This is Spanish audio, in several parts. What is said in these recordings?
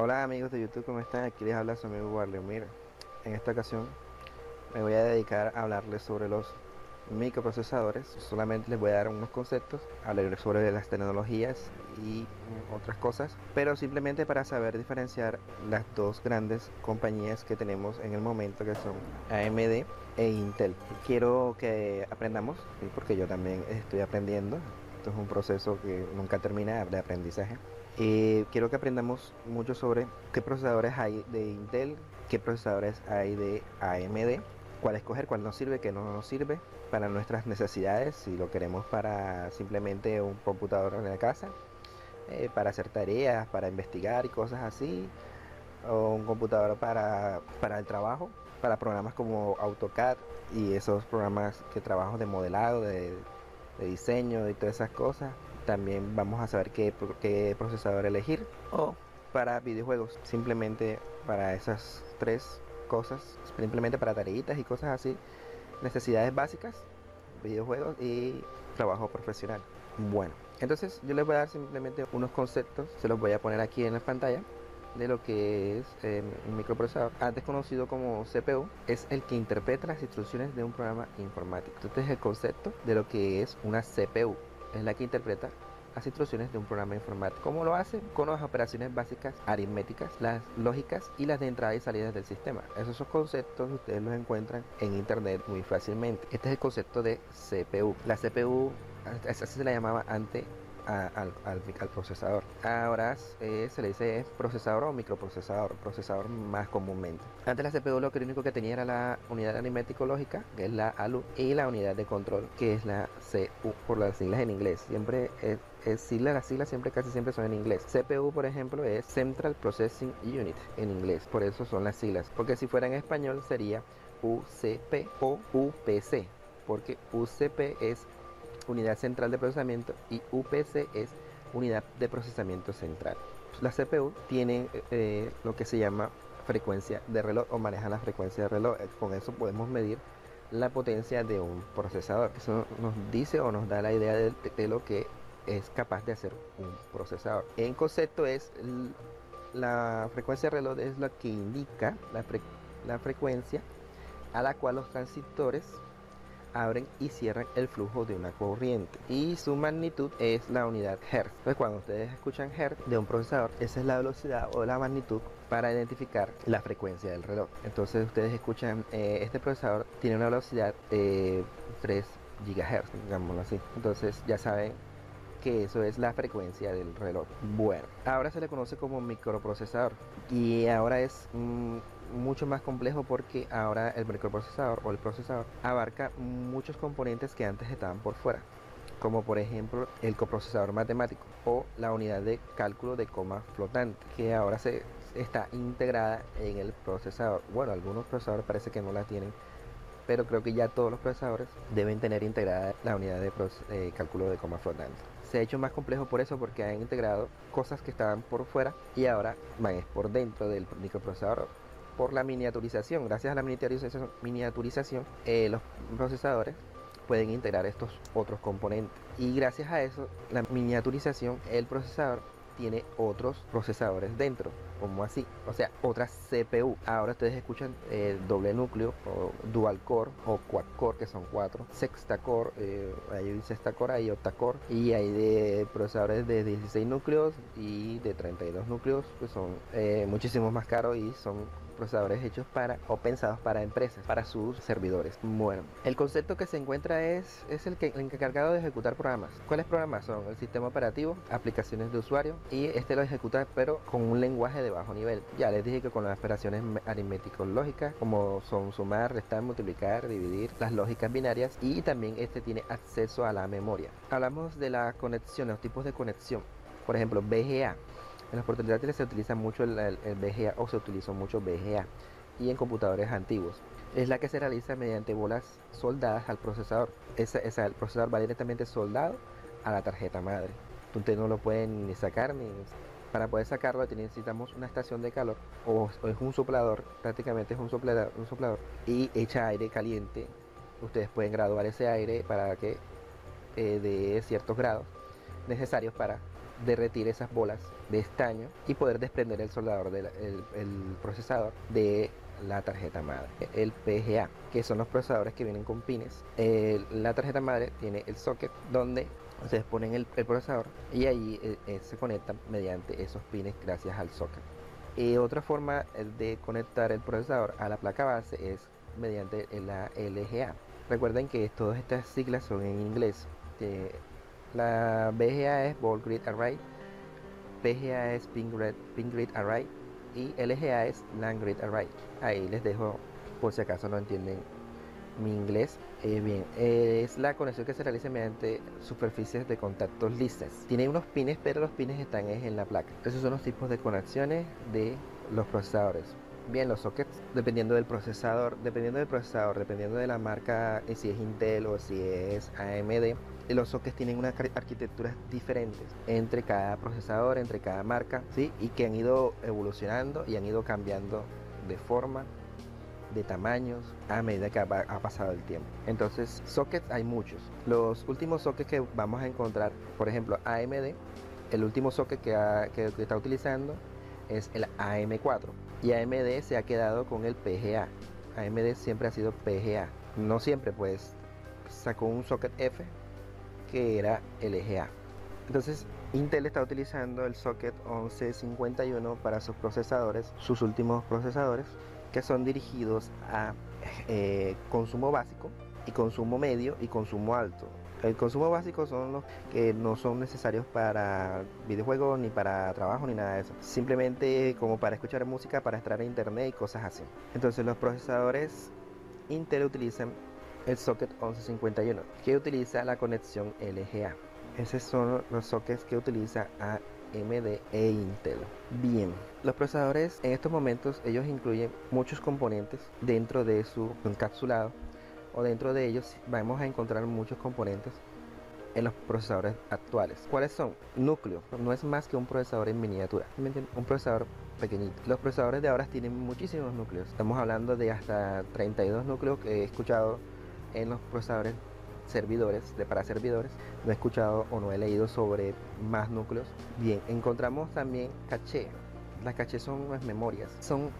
Hola amigos de YouTube, ¿cómo están? Aquí les habla su amigo Warlemir. En esta ocasión me voy a dedicar a hablarles sobre los microprocesadores. Solamente les voy a dar unos conceptos, hablarles sobre las tecnologías y otras cosas, pero simplemente para saber diferenciar las dos grandes compañías que tenemos en el momento, que son AMD e Intel. Quiero que aprendamos, ¿sí? Porque yo también estoy aprendiendo. Esto es un proceso que nunca termina de aprendizaje. Quiero que aprendamos mucho sobre qué procesadores hay de Intel, qué procesadores hay de AMD, cuál escoger, cuál nos sirve, qué no nos sirve para nuestras necesidades, si lo queremos para simplemente un computador en la casa, para hacer tareas, para investigar y cosas así, o un computador para el trabajo, para programas como AutoCAD y esos programas que trabajo de modelado, de diseño y todas esas cosas. También vamos a saber qué procesador elegir. O para videojuegos, simplemente para esas tres cosas, simplemente para tareitas y cosas así, necesidades básicas, videojuegos y trabajo profesional. Bueno, entonces yo les voy a dar simplemente unos conceptos, se los voy a poner aquí en la pantalla de lo que es un microprocesador, antes conocido como CPU. Es el que interpreta las instrucciones de un programa informático. Este es el concepto de lo que es una CPU, es la que interpreta las instrucciones de un programa informático. ¿Cómo lo hace? Con las operaciones básicas aritméticas, las lógicas y las de entrada y salida del sistema. Esos son conceptos que ustedes los encuentran en internet muy fácilmente. Este es el concepto de CPU. La CPU, así se la llamaba antes al procesador. Ahora se le dice procesador o microprocesador, procesador más comúnmente. Antes la CPU lo único que tenía era la unidad aritmético lógica, que es la ALU, y la unidad de control, que es la CU, por las siglas en inglés. Siempre las siglas siempre, casi siempre son en inglés. CPU, por ejemplo, es Central Processing Unit en inglés, por eso son las siglas. Porque si fuera en español sería UCP o UPC, porque UCP es unidad central de procesamiento y UPC es unidad de procesamiento central. La CPU tiene lo que se llama frecuencia de reloj, o maneja la frecuencia de reloj. Con eso podemos medir la potencia de un procesador. Eso nos dice o nos da la idea de lo que es capaz de hacer un procesador. En concepto es la frecuencia de reloj, es lo que indica la frecuencia a la cual los transistores abren y cierran el flujo de una corriente, y su magnitud es la unidad Hertz. Entonces, cuando ustedes escuchan Hertz de un procesador, esa es la velocidad o la magnitud para identificar la frecuencia del reloj. Entonces ustedes escuchan, este procesador tiene una velocidad de 3 GHz, digámoslo así. Entonces ya saben que eso es la frecuencia del reloj. Bueno, ahora se le conoce como microprocesador, y ahora es mucho más complejo, porque ahora el microprocesador o el procesador abarca muchos componentes que antes estaban por fuera, como por ejemplo el coprocesador matemático o la unidad de cálculo de coma flotante, que ahora se está integrada en el procesador. Bueno, algunos procesadores parece que no la tienen, pero creo que ya todos los procesadores deben tener integrada la unidad de cálculo de coma flotante. Se ha hecho más complejo por eso, porque han integrado cosas que estaban por fuera y ahora van por dentro del microprocesador, por la miniaturización. Gracias a la miniaturización, los procesadores pueden integrar estos otros componentes, y gracias a eso, la miniaturización, el procesador tiene otros procesadores dentro, como así, o sea, otras CPU. Ahora ustedes escuchan doble núcleo o dual core o quad core, que son cuatro, sexta core, hay sexta core, hay octa core, y hay de procesadores de 16 núcleos y de 32 núcleos, que son muchísimo más caros, y son procesadores hechos para o pensados para empresas, para sus servidores. Bueno, el concepto que se encuentra es el encargado de ejecutar programas. ¿Cuáles programas son? El sistema operativo, aplicaciones de usuario, y este lo ejecuta pero con un lenguaje de bajo nivel. Ya les dije que con las operaciones aritméticas lógicas, como son sumar, restar, multiplicar, dividir, las lógicas binarias, y también este tiene acceso a la memoria. Hablamos de la conexión, los tipos de conexión. Por ejemplo, VGA. En los portátiles se utiliza mucho el VGA, o se utilizó mucho VGA, y en computadores antiguos. Es la que se realiza mediante bolas soldadas al procesador. El procesador va directamente soldado a la tarjeta madre. Ustedes no lo pueden ni sacar ni... Para poder sacarlo necesitamos una estación de calor, o es un soplador, prácticamente es un soplador, y echa aire caliente. Ustedes pueden graduar ese aire para que de ciertos grados necesarios para derretir esas bolas de estaño y poder desprender el soldador el procesador de la tarjeta madre, el PGA, que son los procesadores que vienen con pines. La tarjeta madre tiene el socket donde ustedes ponen el procesador y ahí se conecta mediante esos pines gracias al socket. Otra forma de conectar el procesador a la placa base es mediante la LGA. Recuerden que todas estas siglas son en inglés. La BGA es Ball Grid Array, PGA es Pin Grid Array y LGA es LAN Grid Array. Ahí les dejo por si acaso no entienden mi inglés. Bien, es la conexión que se realiza mediante superficies de contactos lisas. Tiene unos pines, pero los pines están en la placa. Esos son los tipos de conexiones de los procesadores. Bien, los sockets, dependiendo del procesador, dependiendo de la marca, si es Intel o si es AMD, los sockets tienen unas arquitecturas diferentes entre cada procesador, entre cada marca, ¿sí? Y que han ido evolucionando y han ido cambiando de forma, de tamaños a medida que ha pasado el tiempo. Entonces, sockets hay muchos. Los últimos sockets que vamos a encontrar, por ejemplo, AMD, el último socket que está utilizando es el AM4 y AMD se ha quedado con el PGA. AMD siempre ha sido PGA, no siempre, pues sacó un socket F que era LGA. Entonces Intel está utilizando el socket 1151 para sus procesadores, sus últimos procesadores, que son dirigidos a consumo básico y consumo medio y consumo alto. El consumo básico son los que no son necesarios para videojuegos, ni para trabajo, ni nada de eso. Simplemente como para escuchar música, para entrar a internet y cosas así. Entonces los procesadores Intel utilizan el socket 1151, que utiliza la conexión LGA. Esos son los sockets que utiliza AMD e Intel. Bien, los procesadores en estos momentos ellos incluyen muchos componentes dentro de su encapsulado, o dentro de ellos vamos a encontrar muchos componentes en los procesadores actuales. ¿Cuáles son? Núcleo. No es más que un procesador en miniatura, un procesador pequeñito. Los procesadores de ahora tienen muchísimos núcleos. Estamos hablando de hasta 32 núcleos que he escuchado en los procesadores servidores, para servidores. No he escuchado o no he leído sobre más núcleos. Bien, encontramos también caché. Las caché son las memorias. Son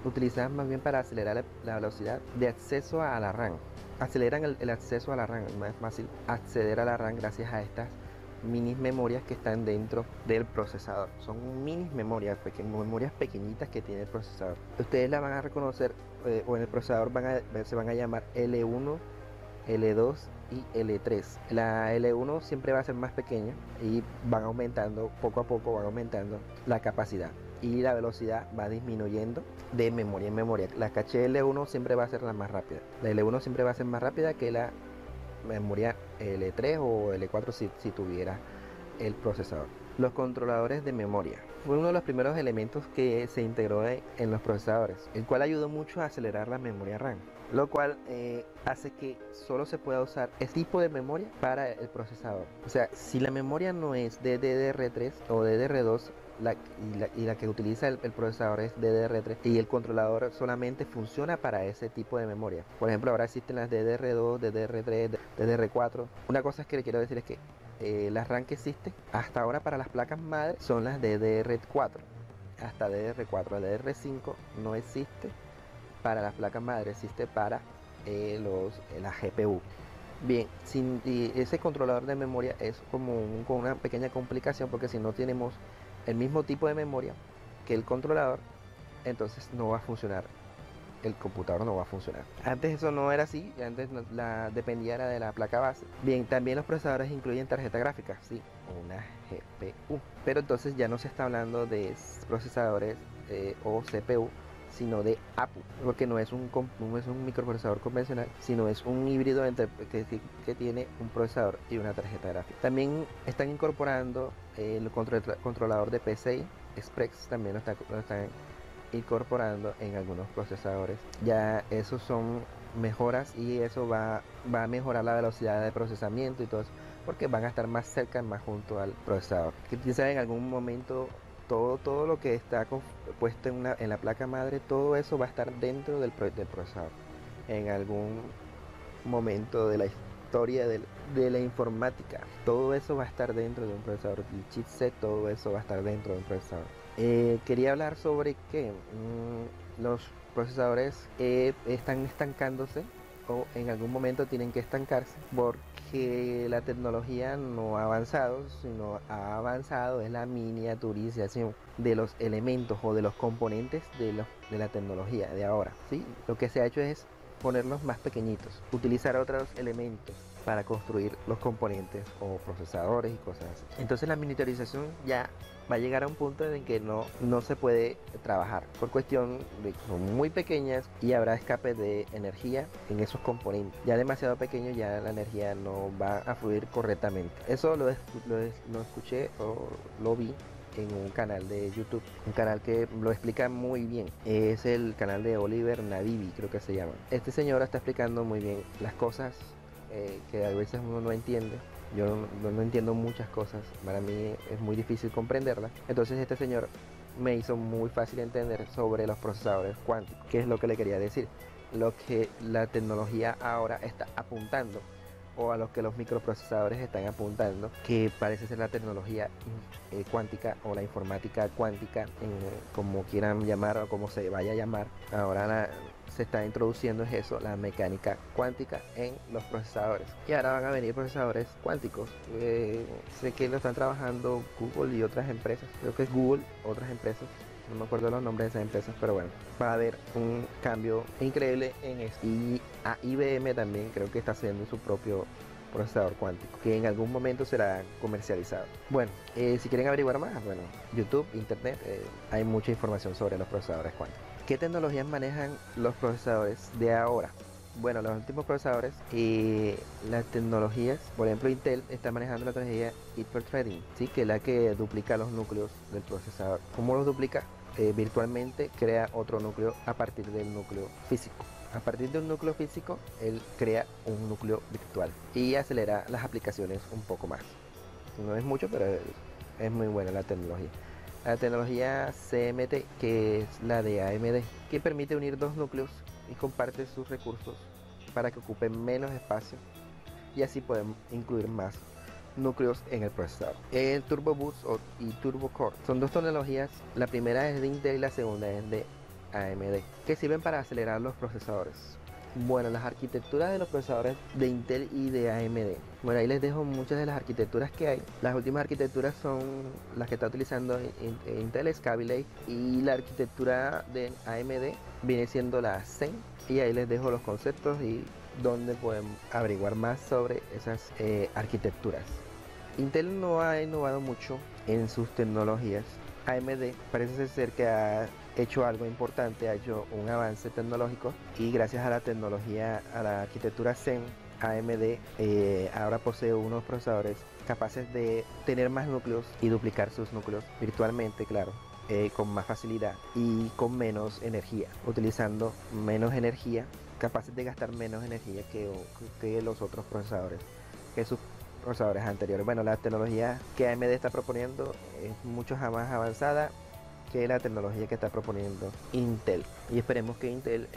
utilizadas más bien para acelerar la velocidad de acceso a la RAM. Aceleran el acceso a la RAM. No es fácil acceder a la RAM gracias a estas mini memorias que están dentro del procesador. Son mini memorias, memorias pequeñitas que tiene el procesador. Ustedes la van a reconocer o en el procesador se van a llamar L1, L2 y L3. La L1 siempre va a ser más pequeña y van aumentando, poco a poco van aumentando la capacidad y la velocidad va disminuyendo de memoria en memoria. La caché L1 siempre va a ser la más rápida. La L1 siempre va a ser más rápida que la memoria L3 o L4 si tuviera el procesador. Los controladores de memoria fue uno de los primeros elementos que se integró en los procesadores, el cual ayudó mucho a acelerar la memoria RAM, lo cual hace que solo se pueda usar este tipo de memoria para el procesador. O sea, si la memoria no es de DDR3 o DDR2, la que utiliza el procesador es DDR3 y el controlador solamente funciona para ese tipo de memoria. Por ejemplo, ahora existen las DDR2, DDR3, DDR4. Una cosa que le quiero decir es que las RAM que existen hasta ahora para las placas madre son las DDR4 hasta DDR4. La DDR5 no existe para las placas madre, existe para la GPU. Bien, ese controlador de memoria es como con una pequeña complicación, porque si no tenemos el mismo tipo de memoria que el controlador, entonces no va a funcionar, el computador no va a funcionar. Antes eso no era así, antes dependía de la placa base. Bien, también los procesadores incluyen tarjeta gráfica, sí, una GPU, pero entonces ya no se está hablando de procesadores o CPU, sino de APU, porque no es un microprocesador convencional, sino es un híbrido que tiene un procesador y una tarjeta gráfica. También están incorporando el controlador de PCI Express, también lo están incorporando en algunos procesadores. Ya esos son mejoras y eso va a mejorar la velocidad de procesamiento y todo eso, porque van a estar más cerca, más junto al procesador. Quizás en algún momento todo lo que está puesto en la placa madre, todo eso va a estar dentro del procesador en algún momento de historia de la informática. Todo eso va a estar dentro de un procesador. El chipset, todo eso va a estar dentro de un procesador. Quería hablar sobre que los procesadores están estancándose o en algún momento tienen que estancarse porque la tecnología no ha avanzado, sino ha avanzado es la miniaturización de los elementos o de los componentes de la tecnología de ahora, ¿sí? Lo que se ha hecho es ponerlos más pequeñitos, utilizar otros elementos para construir los componentes o procesadores y cosas así. Entonces la miniaturización ya va a llegar a un punto en que no se puede trabajar por cuestión de que son muy pequeñas y habrá escape de energía en esos componentes. Ya demasiado pequeño, ya la energía no va a fluir correctamente. Eso lo escuché o lo vi en un canal de YouTube, un canal que lo explica muy bien. Es el canal de Oliver Navivi, creo que se llama. Este señor está explicando muy bien las cosas que a veces uno no entiende. Yo no entiendo muchas cosas, para mí es muy difícil comprenderlas. Entonces este señor me hizo muy fácil entender sobre los procesadores cuánticos. ¿Qué es lo que le quería decir? Lo que la tecnología ahora está apuntando, o a lo que los microprocesadores están apuntando, que parece ser la tecnología cuántica o la informática cuántica, como quieran llamar o como se vaya a llamar. Ahora se está introduciendo eso, la mecánica cuántica en los procesadores. Y ahora van a venir procesadores cuánticos. Sé que lo están trabajando Google y otras empresas. Creo que es Google, otras empresas. No me acuerdo los nombres de esas empresas, pero bueno, va a haber un cambio increíble en esto. Y a IBM también creo que está haciendo su propio procesador cuántico, que en algún momento será comercializado. Bueno, si quieren averiguar más, bueno, YouTube, Internet, hay mucha información sobre los procesadores cuánticos. ¿Qué tecnologías manejan los procesadores de ahora? Bueno, los últimos procesadores, las tecnologías, por ejemplo Intel está manejando la tecnología hyperthreading, ¿sí? Que es la que duplica los núcleos del procesador. ¿Cómo los duplica? Virtualmente crea otro núcleo a partir del núcleo físico. A partir de un núcleo físico, él crea un núcleo virtual y acelera las aplicaciones un poco más. No es mucho, pero es muy buena la tecnología. La tecnología CMT, que es la de AMD, que permite unir dos núcleos y comparte sus recursos para que ocupen menos espacio y así pueden incluir más núcleos en el procesador. El Turbo Boost y Turbo Core son dos tecnologías, la primera es de Intel y la segunda es de AMD, que sirven para acelerar los procesadores. Bueno, las arquitecturas de los procesadores de Intel y de AMD. Bueno, ahí les dejo muchas de las arquitecturas que hay. Las últimas arquitecturas son las que está utilizando Intel, Skylake, y la arquitectura de AMD viene siendo la Zen. Y ahí les dejo los conceptos y donde pueden averiguar más sobre esas arquitecturas. Intel no ha innovado mucho en sus tecnologías. AMD parece ser que ha hecho algo importante, ha hecho un avance tecnológico y gracias a la tecnología, a la arquitectura Zen, AMD ahora posee unos procesadores capaces de tener más núcleos y duplicar sus núcleos virtualmente, claro, con más facilidad y con menos energía, utilizando menos energía, capaces de gastar menos energía que los otros procesadores, que sus procesadores anteriores. Bueno, la tecnología que AMD está proponiendo es mucho más avanzada que la tecnología que está proponiendo Intel, y esperemos que Intel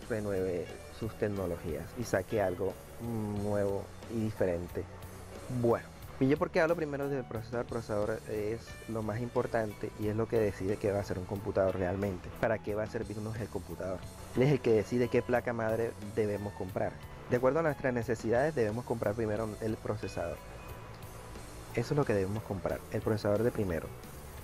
renueve sus tecnologías y saque algo nuevo y diferente. Bueno, y yo porque hablo primero del procesador. El procesador es lo más importante y es lo que decide qué va a ser un computador realmente, para qué va a servirnos el computador. Él es el que decide qué placa madre debemos comprar. De acuerdo a nuestras necesidades debemos comprar primero el procesador. Eso es lo que debemos comprar, el procesador de primero.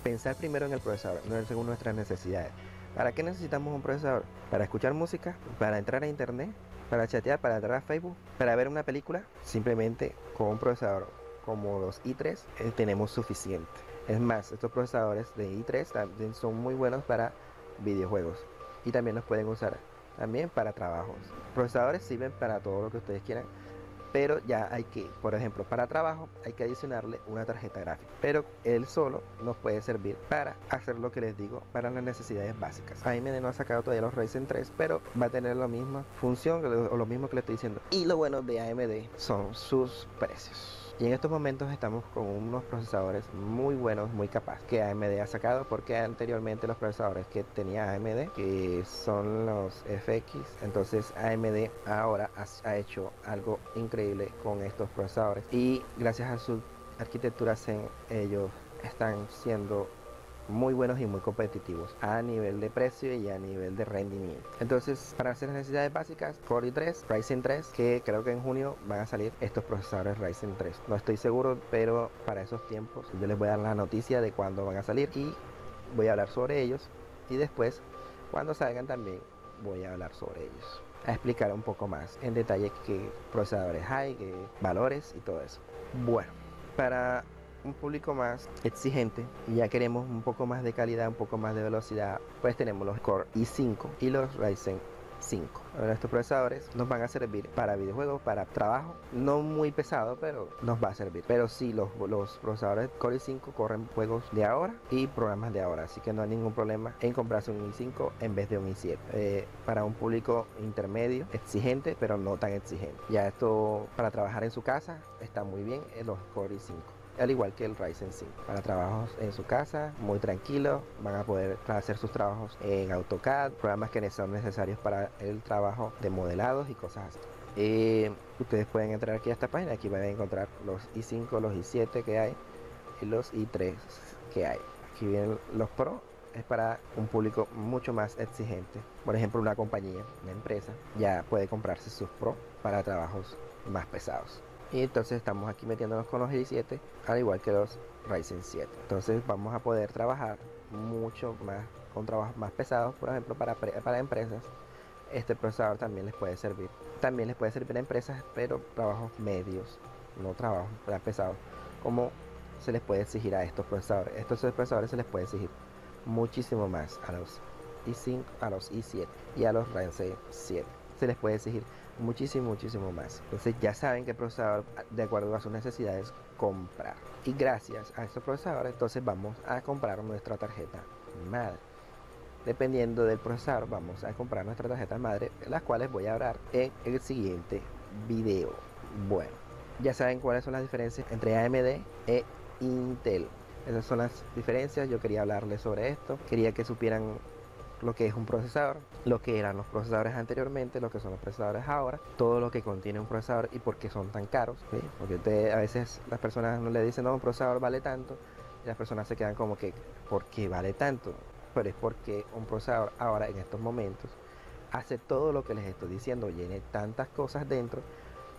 Pensar primero en el procesador, no según nuestras necesidades. ¿Para qué necesitamos un procesador? ¿Para escuchar música? ¿Para entrar a internet? ¿Para chatear? ¿Para entrar a Facebook? ¿Para ver una película? Simplemente con un procesador como los i3 tenemos suficiente. Es más, estos procesadores de i3 también son muy buenos para videojuegos y también los pueden usar también para trabajos. Procesadores sirven para todo lo que ustedes quieran, pero ya hay que, por ejemplo, para trabajo hay que adicionarle una tarjeta gráfica, pero él solo nos puede servir para hacer lo que les digo, para las necesidades básicas. AMD no ha sacado todavía los Ryzen 3, pero va a tener la misma función o lo mismo que le estoy diciendo. Y lo bueno de AMD son sus precios. Y en estos momentos estamos con unos procesadores muy buenos, muy capaces, que AMD ha sacado, porque anteriormente los procesadores que tenía AMD, que son los FX, entonces AMD ahora ha hecho algo increíble con estos procesadores, y gracias a su arquitectura Zen ellos están siendo muy buenos y muy competitivos a nivel de precio y a nivel de rendimiento. Entonces, para hacer las necesidades básicas, Core i3, Ryzen 3, que creo que en junio van a salir estos procesadores Ryzen 3. No estoy seguro, pero para esos tiempos yo les voy a dar la noticia de cuándo van a salir y voy a hablar sobre ellos. Y después, cuando salgan también, voy a hablar sobre ellos, a explicar un poco más en detalle qué procesadores hay, qué valores y todo eso. Bueno, para un público más exigente y ya queremos un poco más de calidad, un poco más de velocidad, pues tenemos los Core i5 y los Ryzen 5. Ahora, estos procesadores nos van a servir para videojuegos, para trabajo, no muy pesado, pero nos va a servir. Pero sí, los procesadores Core i5 corren juegos de ahora y programas de ahora, así que no hay ningún problema en comprarse un i5 en vez de un i7. Para un público intermedio, exigente, pero no tan exigente. Ya esto para trabajar en su casa está muy bien en los Core i5, al igual que el Ryzen 5. Para trabajos en su casa, muy tranquilo, van a poder hacer sus trabajos en AutoCAD, programas que son necesarios para el trabajo de modelados y cosas así. Ustedes pueden entrar aquí a esta página, aquí van a encontrar los i5, los i7 que hay y los i3 que hay. Aquí vienen los Pro, es para un público mucho más exigente. Por ejemplo, una compañía, una empresa, ya puede comprarse sus Pro para trabajos más pesados. Y entonces estamos aquí metiéndonos con los i7, al igual que los Ryzen 7. Entonces vamos a poder trabajar mucho más con trabajos más pesados, por ejemplo, para empresas. Este procesador también les puede servir. También les puede servir a empresas, pero trabajos medios, no trabajos pesados, como se les puede exigir a estos procesadores. Estos procesadores se les puede exigir muchísimo más a los i5, a los i7 y a los Ryzen 7. Se les puede exigir muchísimo más. Entonces ya saben qué procesador, de acuerdo a sus necesidades, comprar. Y gracias a estos procesadores, entonces vamos a comprar nuestra tarjeta madre. Dependiendo del procesador, vamos a comprar nuestra tarjeta madre, las cuales voy a hablar en el siguiente video. Bueno, ya saben cuáles son las diferencias entre AMD e Intel. Esas son las diferencias. Yo quería hablarles sobre esto. Quería que supieran lo que es un procesador, lo que eran los procesadores anteriormente, lo que son los procesadores ahora, todo lo que contiene un procesador y por qué son tan caros, ¿sí? Porque a veces las personas no le dicen, no, un procesador vale tanto, y las personas se quedan como que, ¿por qué vale tanto? Pero es porque un procesador ahora, en estos momentos, hace todo lo que les estoy diciendo, tiene tantas cosas dentro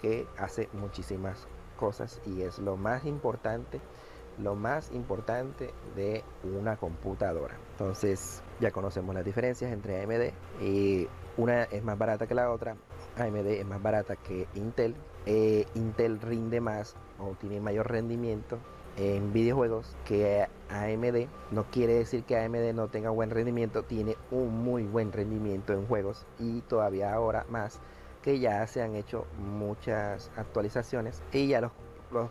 que hace muchísimas cosas y es lo más importante de una computadora. Entonces ya conocemos las diferencias entre AMD y una es más barata que la otra. AMD es más barata que Intel. Intel rinde más o tiene mayor rendimiento en videojuegos que AMD. No quiere decir que AMD no tenga buen rendimiento, tiene un muy buen rendimiento en juegos y todavía ahora más, que ya se han hecho muchas actualizaciones y ya los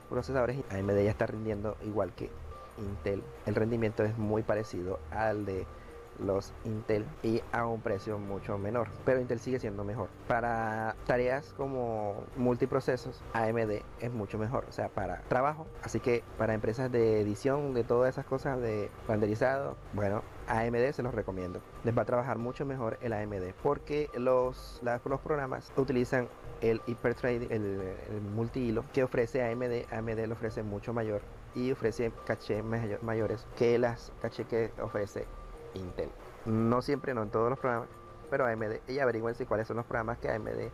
procesadores AMD ya está rindiendo igual que Intel. El rendimiento es muy parecido al de los Intel y a un precio mucho menor, pero Intel sigue siendo mejor. Para tareas como multiprocesos, AMD es mucho mejor, o sea, para trabajo. Así que para empresas de edición, de todas esas cosas de renderizado, bueno, AMD se los recomiendo. Les va a trabajar mucho mejor el AMD porque los programas utilizan el hyperthreading, el multihilo que ofrece AMD. AMD lo ofrece mucho mayor y ofrece caché mayores que las caché que ofrece Intel. No siempre, no en todos los programas, pero AMD, y averigüense cuáles son los programas que AMD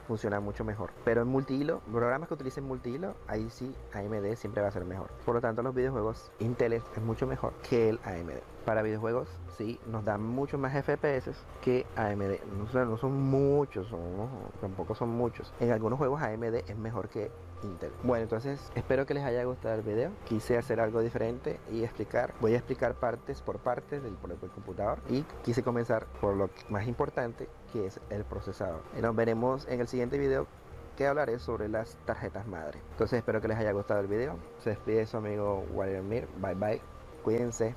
funciona mucho mejor. Pero en multihilo, programas que utilicen multihilo, ahí sí AMD siempre va a ser mejor. Por lo tanto, los videojuegos Intel es mucho mejor que el AMD. Para videojuegos sí nos da mucho más FPS que AMD. No son muchos, tampoco son muchos. En algunos juegos AMD es mejor que Intel. Bueno, entonces espero que les haya gustado el video. Quise hacer algo diferente y voy a explicar partes por partes del computador, y quise comenzar por lo más importante, que es el procesador. Y nos veremos en el siguiente video, que hablaré sobre las tarjetas madre. Entonces espero que les haya gustado el video. Se despide su amigo Warrior Mir. Bye bye. Cuídense.